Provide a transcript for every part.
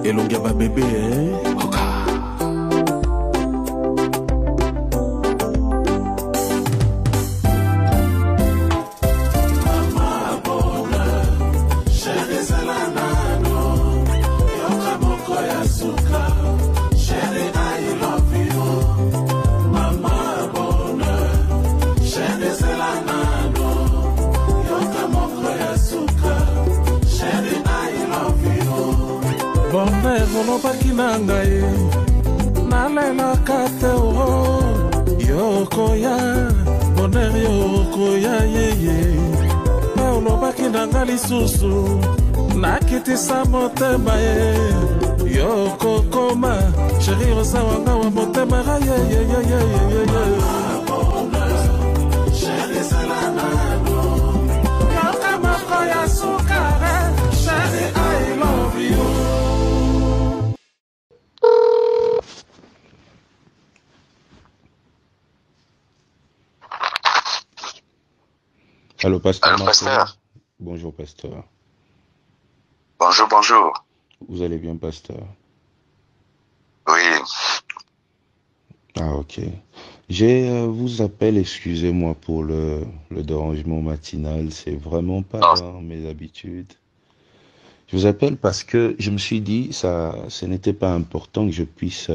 elongia ba bébé oka olobaki na ngai nalelaka te o yokoya boner yokoya yeye olobaki na ngai lisusu nakitisa motema ye yokokoma sheri oza wanga wa motema yeyeyeyeyeye yokamoko ya sukare sheri I love you. Allô, pasteur. Allô, pasteur. Bonjour, pasteur. Bonjour, bonjour. Vous allez bien, pasteur? Oui. Ah, ok. Je vous appelle, excusez-moi pour le dérangement matinal, c'est vraiment pas dans mes habitudes. Je vous appelle parce que je me suis dit, ce n'était pas important que je puisse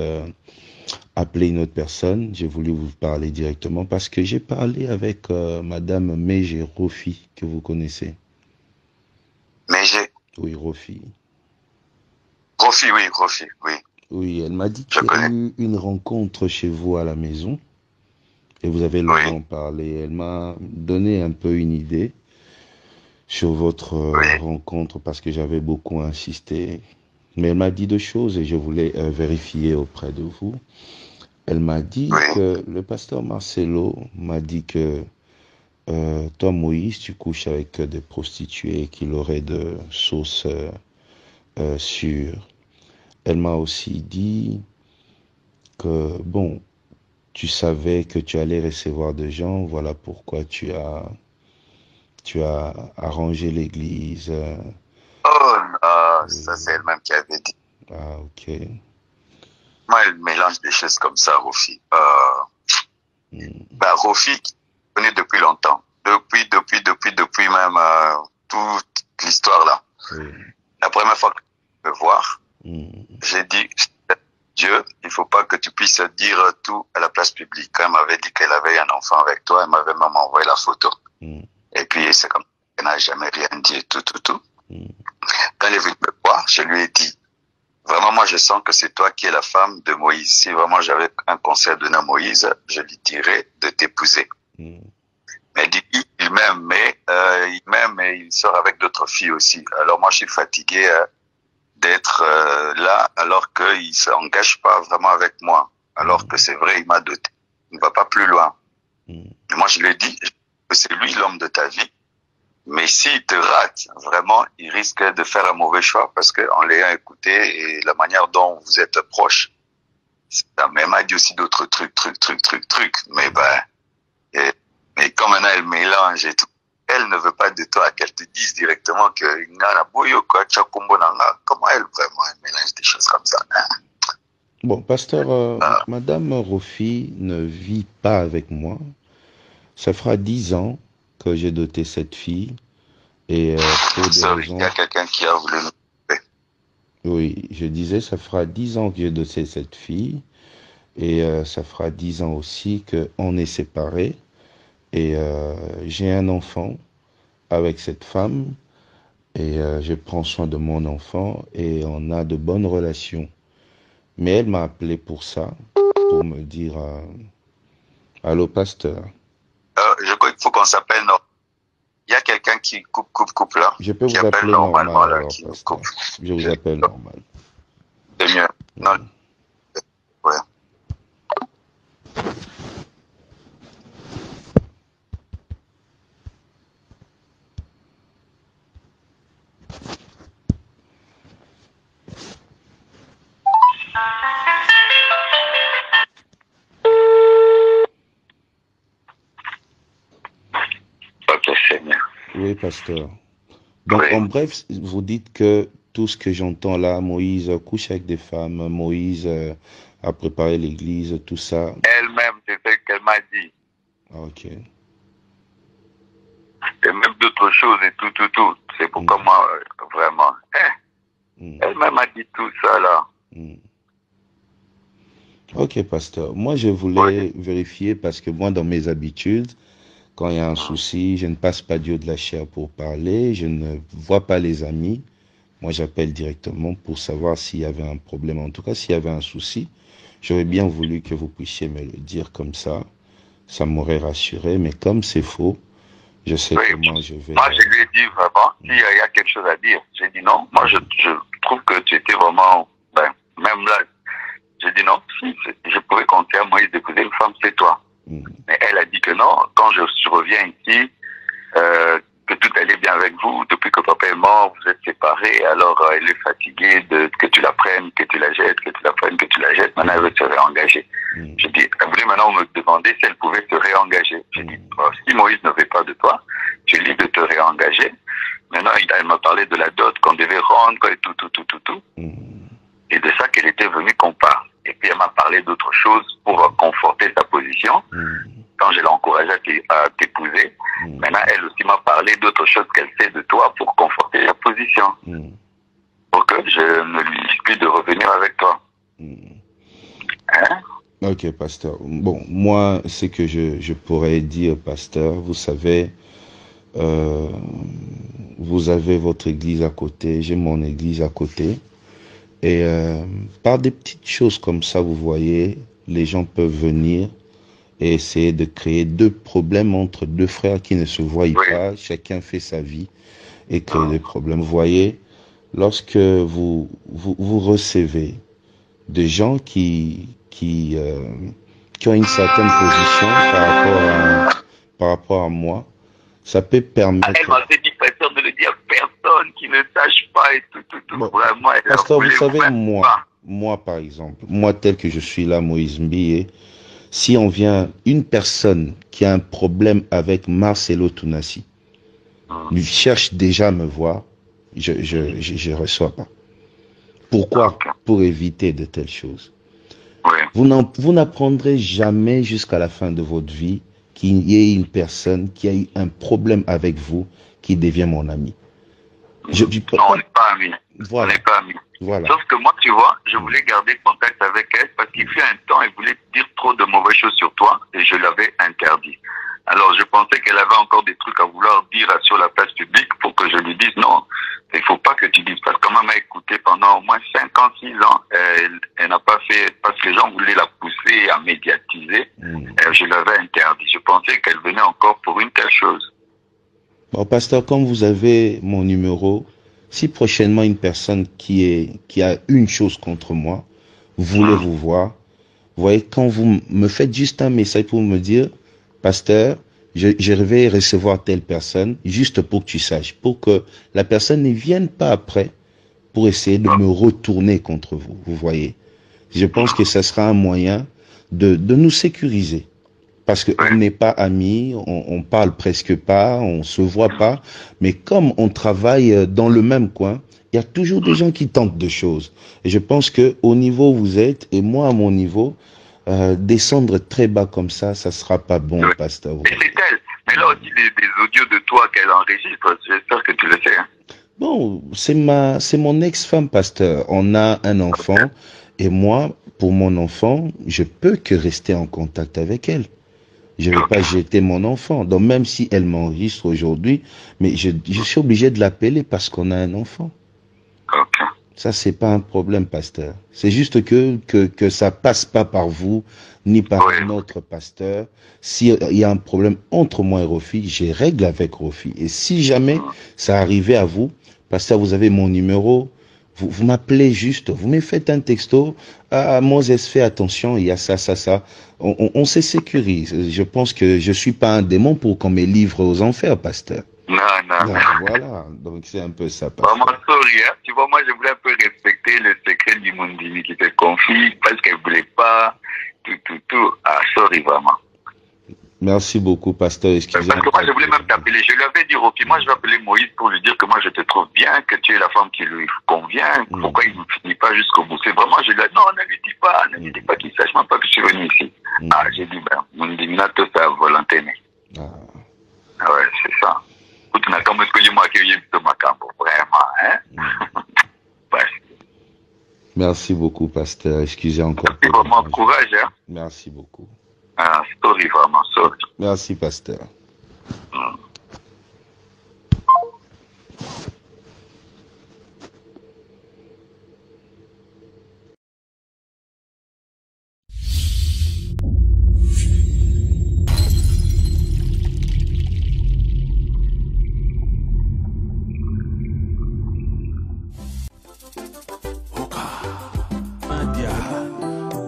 appeler une autre personne. J'ai voulu vous parler directement parce que j'ai parlé avec Madame Meije Rofi, que vous connaissez. Meije? Oui, Rofi. Rofi, oui, Rofi, oui. Oui, elle m'a dit qu'il y a eu une rencontre chez vous à la maison et vous avez longuement parlé. Elle m'a donné un peu une idée sur votre rencontre parce que j'avais beaucoup insisté. Mais elle m'a dit deux choses et je voulais vérifier auprès de vous. Elle m'a dit que le pasteur Marcelo m'a dit que toi, Moïse, tu couches avec des prostituées et qu'il aurait de sauce sûre. Elle m'a aussi dit que, bon, tu savais que tu allais recevoir des gens, voilà pourquoi tu as arrangé l'église. Oh, ça c'est elle-même qui avait dit. Ah, ok. Moi, elle mélange des choses comme ça, Rofi. Rofi, je connais depuis longtemps. Depuis même toute l'histoire là. La première fois que je me voir, j'ai dit, Dieu, il faut pas que tu puisses dire tout à la place publique. Quand elle m'avait dit qu'elle avait un enfant avec toi, elle m'avait même envoyé la photo. Et puis, c'est comme elle n'a jamais rien dit, tout. Quand elle est venue me voir, je lui ai dit, vraiment, moi, je sens que c'est toi qui es la femme de Moïse. Si vraiment j'avais un conseil à donner à Moïse, je lui dirais de t'épouser. Mais elle dit, il m'aime, mais il sort avec d'autres filles aussi. Alors moi, je suis fatigué d'être là, alors qu'il ne s'engage pas vraiment avec moi. Alors que c'est vrai, il m'a doté. Il ne va pas plus loin. Et moi, je lui ai dit que c'est lui l'homme de ta vie. Mais s'il te rate, vraiment, il risque de faire un mauvais choix parce qu'en l'ayant écouté et la manière dont vous êtes proches, mais elle m'a dit aussi d'autres trucs. Mais comme maintenant elle mélange et tout, elle ne veut pas de toi qu'elle te dise directement que comment elle vraiment elle mélange des choses comme ça. Bon, pasteur, Madame Rofi ne vit pas avec moi. Ça fera 10 ans que j'ai doté cette fille. Et pour des raisons... Il y a quelqu'un qui a voulu nous... Oui, je disais, ça fera 10 ans que j'ai doté cette fille. Et ça fera 10 ans aussi qu'on est séparés. Et j'ai un enfant avec cette femme. Et je prends soin de mon enfant. Et on a de bonnes relations. Mais elle m'a appelé pour ça. Pour me dire... Allô, pasteur. Je crois qu'il faut qu'on s'appelle... Il y a quelqu'un qui coupe là. Je peux vous appeler normalement là, qui coupe. Je vous appelle normal. C'est mieux. Non. Ouais. Ok, c'est mieux. Oui, pasteur. Donc, en bref, vous dites que tout ce que j'entends là, Moïse couche avec des femmes, Moïse a préparé l'église, tout ça. Elle-même, c'est ce qu'elle m'a dit. Ok. Et même d'autres choses et tout. C'est pourquoi moi, vraiment. Elle-même a dit tout ça là. Ok, pasteur. Moi, je voulais vérifier parce que moi, dans mes habitudes, quand il y a un souci, je ne passe pas Dieu de la chair pour parler, je ne vois pas les amis. Moi, j'appelle directement pour savoir s'il y avait un problème. En tout cas, s'il y avait un souci, j'aurais bien voulu que vous puissiez me le dire comme ça. Ça m'aurait rassuré, mais comme c'est faux, je sais comment je vais... Moi, je lui ai dit vraiment, s'il y a quelque chose à dire, j'ai dit non. Moi, je trouve que tu étais vraiment... même là, j'ai dit non, si je pouvais compter à Moïse d'épouser une femme, c'est toi. Mais elle a dit que non. Quand je reviens ici, que tout allait bien avec vous, depuis que papa est mort, vous êtes séparés, alors elle est fatiguée que tu la prennes, que tu la jettes, que tu la prennes, que tu la jettes. Maintenant, elle veut se réengager. J'ai dit, elle voulait maintenant me demander si elle pouvait se réengager. J'ai dit, si Moïse ne veut pas de toi, tu es libre de te réengager. Maintenant, elle m'a parlé de la dot qu'on devait rendre, et tout. Et de ça qu'elle était venue qu'on parle. Et puis elle m'a parlé d'autres choses pour conforter sa position. Quand je l'ai encouragée à t'épouser, maintenant elle aussi m'a parlé d'autres choses qu'elle sait de toi pour conforter sa position. Pour que je ne lui dise plus de revenir avec toi. Ok, pasteur. Bon, moi, ce que je pourrais dire, pasteur, vous savez, vous avez votre église à côté, j'ai mon église à côté. Et par des petites choses comme ça, vous voyez, les gens peuvent venir et essayer de créer deux problèmes entre deux frères qui ne se voient pas, chacun fait sa vie et crée des problèmes. Vous voyez, lorsque vous recevez des gens qui ont une certaine position par rapport à moi, ça peut permettre... Elle m'a dit, pasteur, de le dire à personne qui ne sache pas et tout. Bon, vraiment, pasteur, vous savez, moi, par exemple, moi tel que je suis là, Moïse Mbié, si on vient, une personne qui a un problème avec Marcelo Tounassi, lui cherche déjà à me voir, je reçois pas. Pourquoi? Pour éviter de telles choses. Vous n'apprendrez jamais jusqu'à la fin de votre vie qu'il y ait une personne qui a eu un problème avec vous qui devient mon ami. Non, on n'est pas amis. Voilà. On n'est pas amis. Voilà. Sauf que moi, tu vois, je voulais garder contact avec elle parce qu'il fut un temps, elle voulait dire trop de mauvaises choses sur toi et je l'avais interdit. Alors, je pensais qu'elle avait encore des trucs à vouloir dire sur la place publique pour que je lui dise non. Il ne faut pas que tu dises, parce que maman m'a écouté pendant au moins 5 ans, 6 ans. Elle n'a pas fait, parce que les gens voulaient la pousser à médiatiser. Je l'avais interdit. Je pensais qu'elle venait encore pour une telle chose. Bon, pasteur, comme vous avez mon numéro, si prochainement une personne qui a une chose contre moi voulait vous voir, vous voyez, quand vous me faites juste un message pour me dire, pasteur, je vais recevoir telle personne, juste pour que tu saches, pour que la personne ne vienne pas après pour essayer de me retourner contre vous, vous voyez. Je pense que ce sera un moyen de nous sécuriser. Parce qu'on n'est pas amis, on parle presque pas, on se voit pas, mais comme on travaille dans le même coin, il y a toujours des gens qui tentent de choses. Et je pense que au niveau où vous êtes, et moi à mon niveau, descendre très bas comme ça sera pas bon, pasteur. Mais c'est elle. Mais là aussi des audios de toi qu'elle enregistre, j'espère que tu le sais. Hein. Bon, c'est mon ex-femme, pasteur. On a un enfant, et moi, pour mon enfant, je peux que rester en contact avec elle. Je ne vais pas jeter mon enfant. Donc même si elle m'enregistre aujourd'hui, mais je suis obligé de l'appeler parce qu'on a un enfant. Ça, c'est pas un problème, pasteur. C'est juste que ça passe pas par vous, ni par un autre pasteur. S'il y a un problème entre moi et Rofi, j'ai règle avec Rofi. Et si jamais ça arrivait à vous, pasteur, vous avez mon numéro, vous m'appelez juste, vous me faites un texto, Moses, fais attention, il y a ça. On se sécurise. Je pense que je suis pas un démon pour qu'on me livre aux enfers, pasteur. Non. Voilà, donc c'est un peu ça. Vraiment, sorry, hein. Tu vois, moi, je voulais un peu respecter le secret du Mundini qui te confie parce qu'elle voulait pas tout. Ah, sorry, vraiment. Merci beaucoup, pasteur. Excusez-moi. Parce que moi, je voulais même t'appeler. Je lui avais dit, ok, moi, je vais appeler Moïse pour lui dire que moi, je te trouve bien, que tu es la femme qui lui convient. Pourquoi il ne finit pas jusqu'au bout? C'est vraiment, je lui ai dit, non, ne lui dis pas qu'il sache même pas que je suis venu ici. Ah, j'ai dit, ben, mon divinateur, c'est à volonté. Ah ouais, c'est ça. Écoute, on a comme que moi qui ai eu ma campo, vraiment, hein? Ouais. Merci beaucoup, pasteur. Excusez encore. Merci vraiment, courage, hein? Merci beaucoup. Ah, sorry, vraiment, sorry. Merci, pasteur.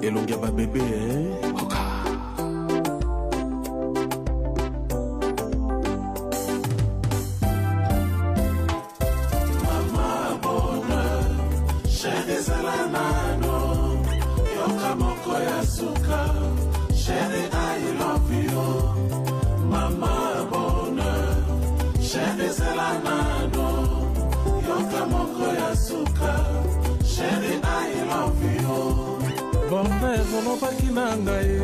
Elongia ba bébé, Oka. Mama bonheur, chérie Zalanano, Yoka moko ya suka, chérie I love you. Mama bonheur, chérie Zalanano, Yoka moko ya suka, chérie I love you. Bonne volopaki na ngai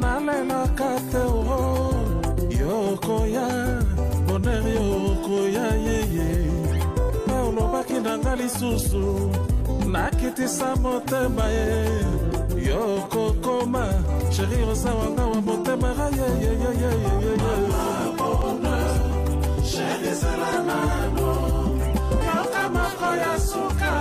nalelaka te o yokoya bonheur yokoya yeye olobaki na ngai lisusu nakitisa motema ye yokokoma sheri oza wanga wa motema yeyeyeyeyeye bonheur sheri ezala nano yoka moko ya suka